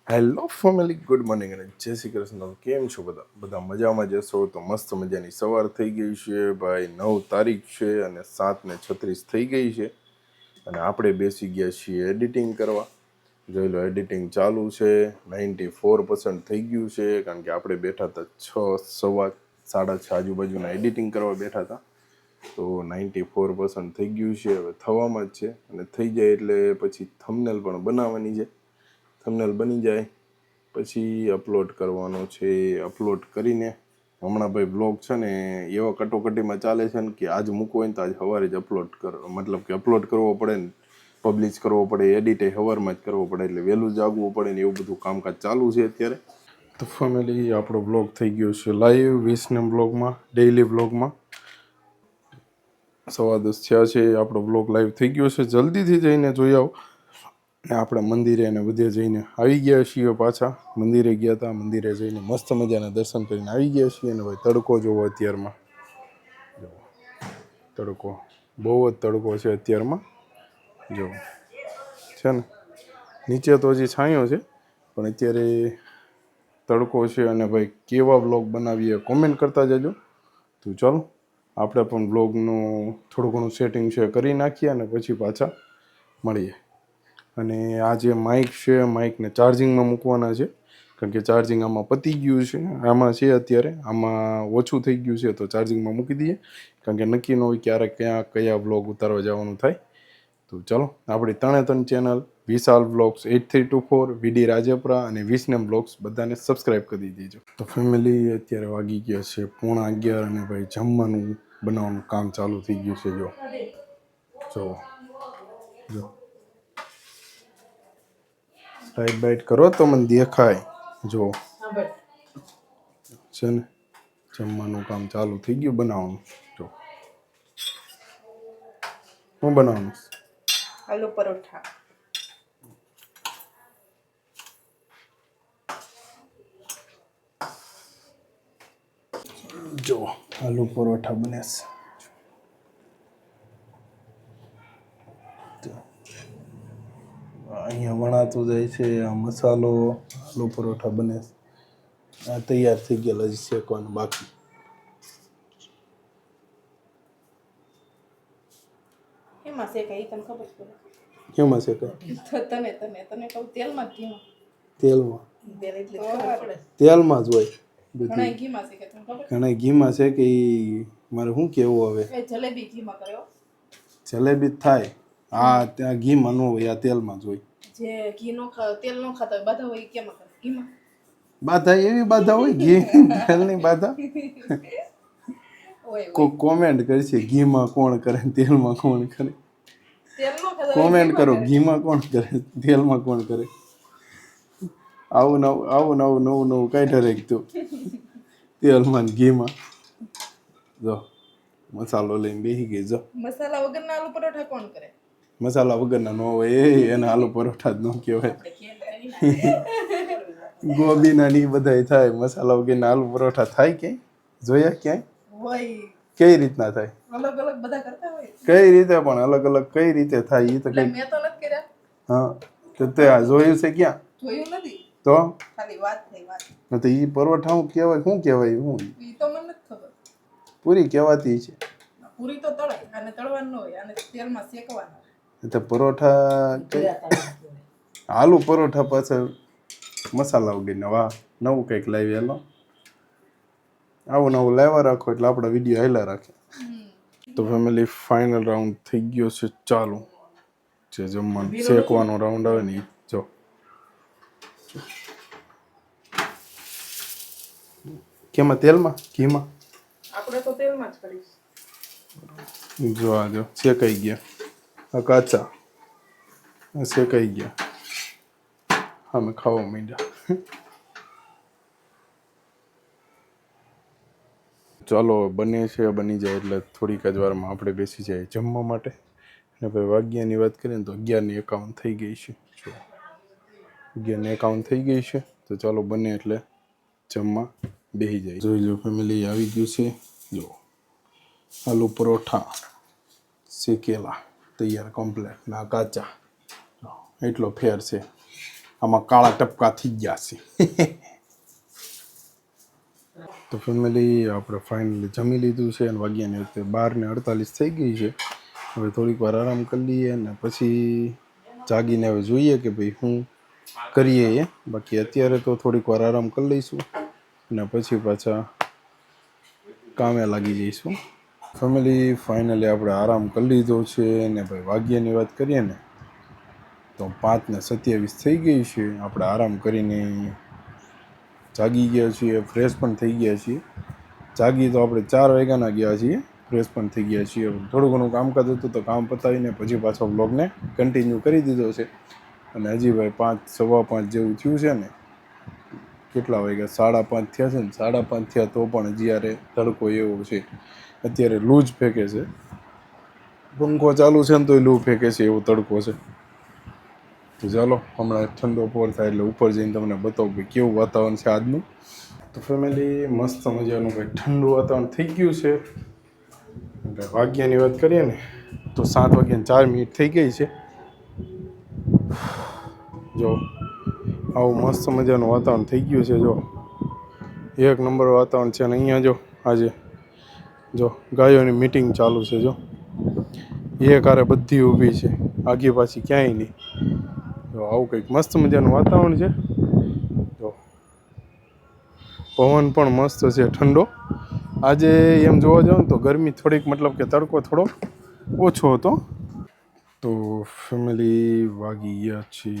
Hello family, good morning અને જય શ્રી કૃષ્ણ. કેમ છો બધા મજામાં જશો તો મસ્ત મજાની સવાર થઈ ગઈ છે ભાઈ. 9 તારીખ છે અને 7:36 થઈ ગઈ છે અને આપણે બેસી ગયા છીએ એડિટિંગ કરવા. જોઈ લો, એડિટિંગ ચાલુ છે. 94% થઈ ગયું છે કારણ કે આપણે બેઠા હતા 6, સવા 6:30 આજુબાજુના એડિટિંગ કરવા બેઠા હતા. તો 94% થઈ ગયું છે, હવે થવામાં જ છે અને થઈ જાય એટલે પછી થંબનેલ પણ બનાવવાની છે. થંબનેલ બની જાય પછી અપલોડ કરવાનો છે. અપલોડ કરીને હમણાં ભાઈ બ્લોગ છે ને એવા કટોકટીમાં ચાલે છે ને કે આજ મૂકવો હોય ને તો આજ સવારે જ અપલોડ કરો, મતલબ કે અપલોડ કરવો પડે ને પબ્લિશ કરવો પડે, એડિટ સવારમાં જ કરવો પડે એટલે વહેલું જાગવું પડે ને એવું બધું કામકાજ ચાલુ છે અત્યારે. તો ફેમિલી, આપણો બ્લોગ થઈ ગયો છે લાઈવ 20 બ્લોગમાં, ડેઈલી બ્લોગમાં 10:15 થયા છે. આપણો બ્લોગ લાઈવ થઈ ગયો છે. જલ્દીથી જઈને જોઈ આવો. આપણે મંદિરે અને બધે જઈને આવી ગયા છીએ. પાછા મંદિરે ગયા હતા, મંદિરે જઈને મસ્ત મજાના દર્શન કરીને આવી ગયા છીએ. અને ભાઈ તડકો જોવો અત્યારમાં, તડકો બહુ જ તડકો છે અત્યારમાં. જો છે ને, નીચે તો હજી છાંયો છે પણ અત્યારે તડકો છે. અને ભાઈ કેવા બ્લોગ બનાવીએ કોમેન્ટ કરતા જજો. તો ચાલો આપણે પણ બ્લોગનું થોડું ઘણું સેટિંગ છે કરી નાખીએ અને પછી પાછા મળીએ. અને આ જે માઇક છે, માઇકને ચાર્જિંગમાં મૂકવાના છે કારણ કે ચાર્જિંગ આમાં પતી ગયું છે. આમાં છે અત્યારે, આમાં ઓછું થઈ ગયું છે તો ચાર્જિંગમાં મૂકી દઈએ કારણ કે નક્કી ન હોય ક્યારેક કયા બ્લોગ ઉતારવા જવાનું થાય. તો ચલો, આપણી 3 ચેનલ વિશાલ બ્લોગ્સ 8324, વીડી રાજપરા અને વિસનમ બ્લોગ્સ બધાને સબસ્ક્રાઈબ કરી દેજો. તો ફેમિલી, અત્યારે વાગી ગયા છે 11:30 અને ભાઈ જમવાનું બનાવવાનું કામ ચાલુ થઈ ગયું છે. જો જો રાઈટ બાઈટ કરો તો મને દેખાય. જો છે ને, જમવાનું કામ ચાલુ થઈ ગયું બનાવવાનું. જો શું બનાવવાનું? આલુ પરોઠા. જો આલુ પરોઠા બને છે. અહીંયા વણાતું જાય છે. આ મસાલો, આલુ પરોઠા બને. આ તૈયાર થઈ ગયેલા જ શેકવાનું બાકી. એમાં શેકાય ઈ તને ખબર પડે? કેમાં શેકાય? તને કહું તેલમાં જ ઘીમાં. તેલમાં? તેલ એટલે ખબર પડે. તેલમાં જ હોય ઘણા બધી. ઘીમાં શેકે, તને ખબર? ઘણા ઘીમાં છે કે મારે શું કેવું હવે? એ જલેબી ઘીમાં કરે હો. જલેબી જ થાય. આ ત્યાં ઘીમાં ન હોય, આ તેલમાં જ હોય. જે ઘી નો તેલ નો ખાતા હોય બાધા હોય ઈ કેમાં કરે? ઘીમાં. બાધા એવી બાધા હોય ઘી તેલની બાધા. કોમેન્ટ કરશે ઘીમાં કોણ કરે તેલમાં કોણ કરે. તેલ નો ખાતા કોમેન્ટ કરો, ઘીમાં કોણ કરે તેલમાં કોણ કરે. આવું નવું કાઢ્યા રાખતું. તેલમાં ઘીમાં. જો મસાલો લઈને બેસી ગઈ. જો મસાલા વગરના આલુ પરોઠા કોણ કરે? મસાલા વગરના ન હોય એને આલુ પરોઠા જ ન કહેવાય. ગોબીના ની બધાય થાય, મસાલા વગરના આલુ પરોઠા થાય ક્યાંય? જોયા ક્યાંય? હોય. કઈ રીતના થાય? અલગ અલગ બધા કરતા હોય. કઈ રીતે પણ અલગ અલગ કઈ રીતે થાય એ તો કઈ. મેં તો નથી કર્યા. હા, તો તે આ જોયું છે ક્યાં? જોયું નથી તો ખાલી વાત થઈ વાત. તો ઈ પરોઠા હું કહેવાય? શું કહેવાય? હું ઈ તો મને નથી ખબર. પૂરી કહેવાતી છે. પૂરી તો તળાય, આને તળવાનું ન હોય, આને તેલમાં શેકવાનું. તો પરોઠા આલુ પરોઠા પાછળ મસાલા વગરના. વાહ, નવું કંઈક લાવી. હાલો, આવું નવું લાવ્યા રાખો એટલે આપણા વિડીયો હાલ્યા રાખે. તો ફેમિલી, ફાઇનલ રાઉન્ડ થઈ ગયો છે ચાલુ. જે જમવાનું શેકવાનો રાઉન્ડ આવે ને જો કેમાં? તેલમાં? ઘીમાં? આપણે તો તેલમાં જ કરીશ. જો આ જો શેકાઈ ગયા. આ કાચા શેકાઈ ગયા. અમે ખાવા માંડ્યા. ચાલો, બને છે. બની જાય એટલે થોડીક જ વારમાં આપણે બેસી જાય જમવા માટે. અને ભાઈ વાગ્યાની વાત કરીએ ને તો 11:51 થઈ ગઈ છે. જો 11:51 થઈ ગઈ છે. તો ચાલો, બને એટલે જમવા બેસી જાય. જોઈ લો ફેમિલી, આવી ગયું છે. જો આલુ પરોઠા શેકેલા તૈયાર કમ્પ્લેટ. ના કાચા. એટલો ફેર છે. આમાં કાળા ટપકા થઈ ગયા છે. તો ફેમિલી આપણે ફાઇનલી જમી લીધું છે અને વાગ્યાની વખતે 12:48 થઈ ગઈ છે. હવે થોડીક વાર આરામ કરી લઈએ અને પછી જાગીને હવે જોઈએ કે ભાઈ શું કરીએ એ. બાકી અત્યારે તો થોડીક વાર આરામ કરી લઈશું અને પછી પાછા કામે લાગી જઈશું. ફેમિલી ફાઇનલી આપણે આરામ કરી લીધો છે ને ભાઈ વાગ્યાની વાત કરીએ ને તો 5:27 થઈ ગઈ છે. આપણે આરામ કરીને જાગી ગયા છીએ, ફ્રેશ પણ થઈ ગયા છીએ. જાગી તો આપણે 4 વાગ્યાના ગયા છીએ, ફ્રેશ પણ થઈ ગયા છીએ. થોડું ઘણું કામકાજ હતું તો કામ પતાવીને પછી પાછો બ્લોગને કન્ટિન્યુ કરી દીધો છે. અને હજી ભાઈ 5, સવા 5 જેવું થયું છે ને. કેટલા વાગ્યા? 5:30 થયા છે ને. 5:30 થયા તો પણ હજી યારે તડકો એવો છે. અત્યારે લૂ જ ફેંકે છે. પંખો ચાલુ છે ને તોય લૂ ફેંકે છે, એવો તડકો છે. તો ચાલો હમણાં ઠંડો પવન થાય એટલે ઉપર જઈને તમને બતાવું કે કેવું વાતાવરણ છે આજનું. તો ફેમિલી મસ્ત મજાનું ભાઈ ઠંડુ વાતાવરણ થઈ ગયું છે. એટલે વાગ્યાની વાત કરીએ ને તો 7:04 થઈ ગઈ છે. જો આવું મસ્ત મજાનું વાતાવરણ થઈ ગયું છે. જો એક નંબર વાતાવરણ છે. અને અહીંયા જો આજે જો ગાયોની મીટિંગ ચાલુ છે. જો એક હારે બધી ઊભી છે, આગી પાછી ક્યાંય નહીં. જો આવું કંઈક મસ્ત મજાનું વાતાવરણ છે. જો પવન પણ મસ્ત છે ઠંડો. આજે એમ જોવા જાવ ને તો ગરમી થોડીક, મતલબ કે તડકો થોડો ઓછો હતો. તો ફેમિલી વાગી ગયા છે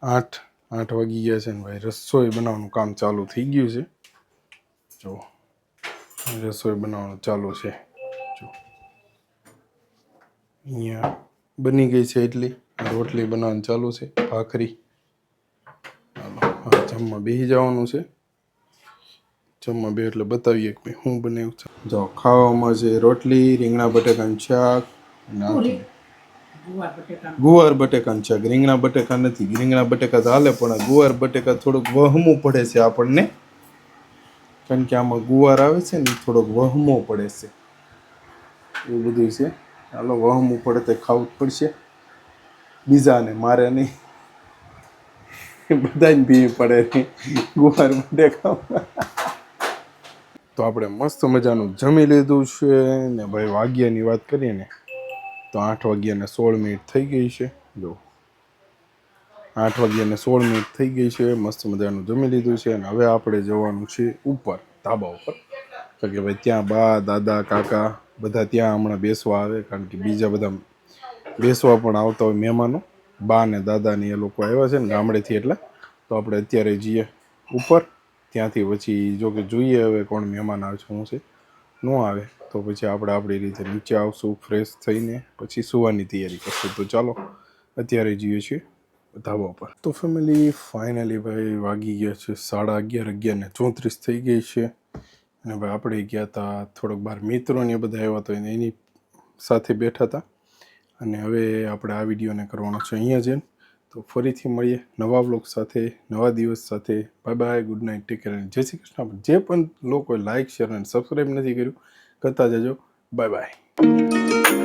8 વાગી ગયા છે ને ભાઈ રસોઈ બનાવવાનું કામ ચાલુ થઈ ગયું છે. જો રસોઈ બનાવવાનું ચાલુ છે. જો અહીંયા બની ગઈ છે ઇડલી, રોટલી બનાવવાનું ચાલુ છે, ભાખરી. હાલો જમવા બેસી જવાનું છે. જમવા બે એટલે બતાવીએ કે ભાઈ શું બનાવ્યું છે. જો ખાવામાં છે રોટલી, રીંગણા બટેકાનું શાક, ગુવાર બટેકાનું શાક. રીંગણા બટેકા નથી, રીંગણા બટેકા તો હાલે, પણ ગુવાર બટેકા થોડુંક વહમું પડે છે આપણને, કારણ કે આમાં ગુવાર આવે છે ને થોડોક વહમો પડે છે, એવું બધું છે. હાલો વહમું પડે તો ખાવું જ પડશે, બીજાને મારે નહીં, બધાને પીવી પડે નહીં ગુવાર બટેકા. તો આપણે મસ્ત મજાનું જમી લીધું છે ને ભાઈ વાગ્યાની વાત કરીએ ને તો 8:16 થઈ ગઈ છે. જો 8:16 થઈ ગઈ છે. મસ્ત મજાનું જમી લીધું છે અને હવે આપણે જવાનું છે ઉપર ધાબા ઉપર, કારણ કે ભાઈ ત્યાં બા, દાદા, કાકા બધા ત્યાં હમણાં બેસવા આવે, કારણ કે બીજા બધા બેસવા પણ આવતા હોય મહેમાનો. બા ને દાદા ને એ લોકો આવ્યા છે ને ગામડેથી, એટલે તો આપણે અત્યારે જઈએ ઉપર. ત્યાંથી પછી જો કે જોઈએ હવે કોણ મહેમાન આવે છે, શું છે, ન આવે તો પછી આપણે આપણી રીતે નીચે આવશું, ફ્રેશ થઈને પછી સુવાની તૈયારી કરશું. તો ચાલો અત્યારે જઈએ છીએ ધાબા પર. તો ફેમિલી ફાઇનલી ભાઈ વાગી ગયા છે 11:30, 11:34 થઈ ગઈ છે. અને ભાઈ આપણે ગયા હતા થોડોક બહાર, મિત્રોને બધા આવ્યા તો એની સાથે બેઠા હતા. અને હવે આપણે આ વિડીયોને કરવાનો છે અહીંયા જઈને. તો ફરીથી મળીએ નવા વ્લોગ સાથે, નવા દિવસ સાથે. Bye bye, good night, take care, જય શ્રી કૃષ્ણ. જે પણ લોકોએ લાઇક, શેર અને સબસ્ક્રાઈબ નથી કર્યું કરતા જજો. Bye bye.